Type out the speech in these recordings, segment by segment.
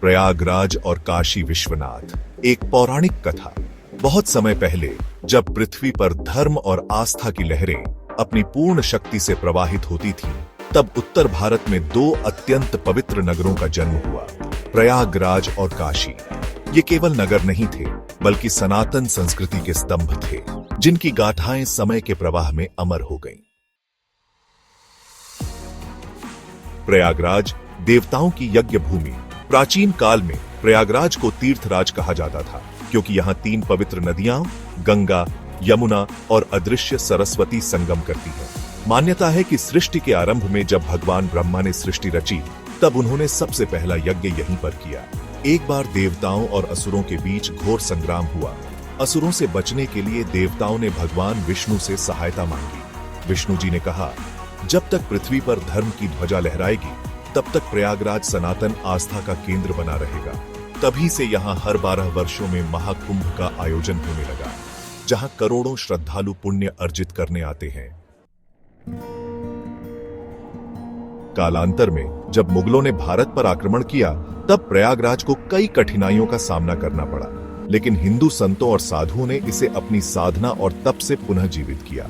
प्रयागराज और काशी विश्वनाथ। एक पौराणिक कथा। बहुत समय पहले जब पृथ्वी पर धर्म और आस्था की लहरें अपनी पूर्ण शक्ति से प्रवाहित होती थीं, तब उत्तर भारत में दो अत्यंत पवित्र नगरों का जन्म हुआ, प्रयागराज और काशी। ये केवल नगर नहीं थे, बल्कि सनातन संस्कृति के स्तंभ थे, जिनकी गाथाएं समय के प्रवाह में अमर हो गईं। प्रयागराज देवताओं की यज्ञ भूमि। प्राचीन काल में प्रयागराज को तीर्थराज कहा जाता था, क्योंकि यहाँ 3 पवित्र नदियां गंगा, यमुना और अदृश्य सरस्वती संगम करती हैं। मान्यता है कि सृष्टि के आरंभ में जब भगवान ब्रह्मा ने सृष्टि रची, तब उन्होंने सबसे पहला यज्ञ यहीं पर किया। एक बार देवताओं और असुरों के बीच घोर संग्राम हुआ। असुरों से बचने के लिए देवताओं ने भगवान विष्णु से सहायता मांगी। विष्णु जी ने कहा, जब तक पृथ्वी पर धर्म की ध्वजा लहराएगी, तब तक प्रयागराज सनातन आस्था का केंद्र बना रहेगा। तभी से यहाँ हर 12 वर्षों में महाकुंभ का आयोजन होने लगा, जहाँ करोड़ों श्रद्धालु पुण्य अर्जित करने आते हैं। कालांतर में जब मुगलों ने भारत पर आक्रमण किया, तब प्रयागराज को कई कठिनाइयों का सामना करना पड़ा, लेकिन हिंदू संतों और साधुओं ने इसे अपनी साधना और तप से पुनः जीवित किया।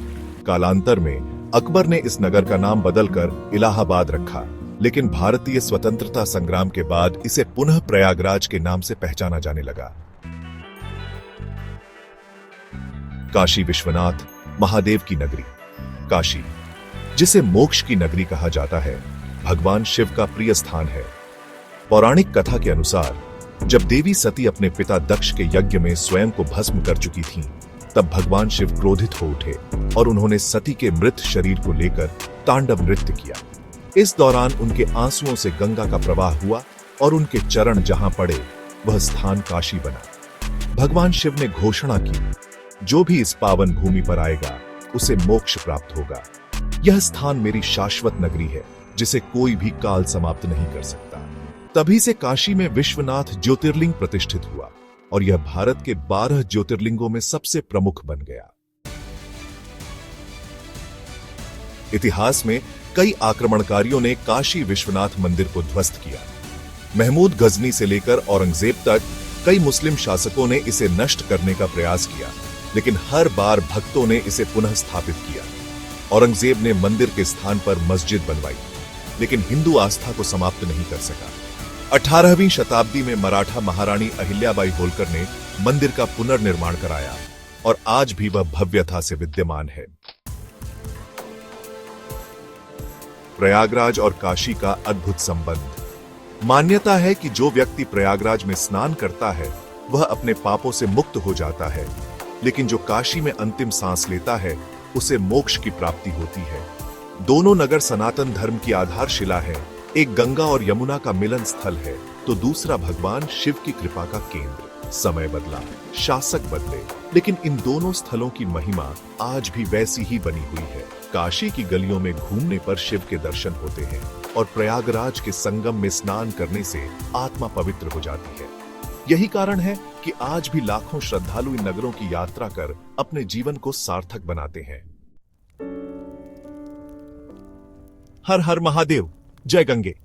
कालांतर में अकबर ने इस नगर का नाम बदलकर इलाहाबाद रखा, लेकिन भारतीय स्वतंत्रता संग्राम के बाद इसे पुनः प्रयागराज के नाम से पहचाना जाने लगा। काशी विश्वनाथ, महादेव की नगरी। काशी, जिसे मोक्ष की नगरी कहा जाता है, भगवान शिव का प्रिय स्थान है। पौराणिक कथा के अनुसार जब देवी सती अपने पिता दक्ष के यज्ञ में स्वयं को भस्म कर चुकी थीं, तब भगवान शिव क्रोधित हो उठे और उन्होंने सती के मृत शरीर को लेकर तांडव नृत्य किया। इस दौरान उनके आंसुओं से गंगा का प्रवाह हुआ और उनके चरण जहां पड़े, वह स्थान काशी बना। भगवान शिव ने घोषणा की, जो भी इस पावन भूमि पर आएगा, उसे मोक्ष प्राप्त होगा। यह स्थान मेरी शाश्वत नगरी है, जिसे कोई भी काल समाप्त नहीं कर सकता। तभी से काशी में विश्वनाथ ज्योतिर्लिंग प्रतिष्ठित हुआ और यह भारत के 12 ज्योतिर्लिंगों में सबसे प्रमुख बन गया। इतिहास में कई आक्रमणकारियों ने काशी विश्वनाथ मंदिर को ध्वस्त किया। महमूद गजनी से लेकर औरंगजेब तक कई मुस्लिम शासकों ने इसे नष्ट करने का प्रयास किया, लेकिन हर बार भक्तों ने इसे पुनः स्थापित किया। औरंगजेब ने मंदिर के स्थान पर मस्जिद बनवाई, लेकिन हिंदू आस्था को समाप्त नहीं कर सका। 18वीं शताब्दी में मराठा महारानी अहिल्याबाई होलकर ने मंदिर का पुनर्निर्माण कराया और आज भी वह भव्यता से विद्यमान है। प्रयागराज और काशी का अद्भुत संबंध। मान्यता है कि जो व्यक्ति प्रयागराज में स्नान करता है, वह अपने पापों से मुक्त हो जाता है, लेकिन जो काशी में अंतिम सांस लेता है, उसे मोक्ष की प्राप्ति होती है। दोनों नगर सनातन धर्म की आधारशिला है। एक गंगा और यमुना का मिलन स्थल है, तो दूसरा भगवान शिव की कृपा का केंद्र। समय बदला, शासक बदले, लेकिन इन दोनों स्थलों की महिमा आज भी वैसी ही बनी हुई है। काशी की गलियों में घूमने पर शिव के दर्शन होते हैं और प्रयागराज के संगम में स्नान करने से आत्मा पवित्र हो जाती है। यही कारण है कि आज भी लाखों श्रद्धालु इन नगरों की यात्रा कर अपने जीवन को सार्थक बनाते हैं। हर हर महादेव, जय गंगे।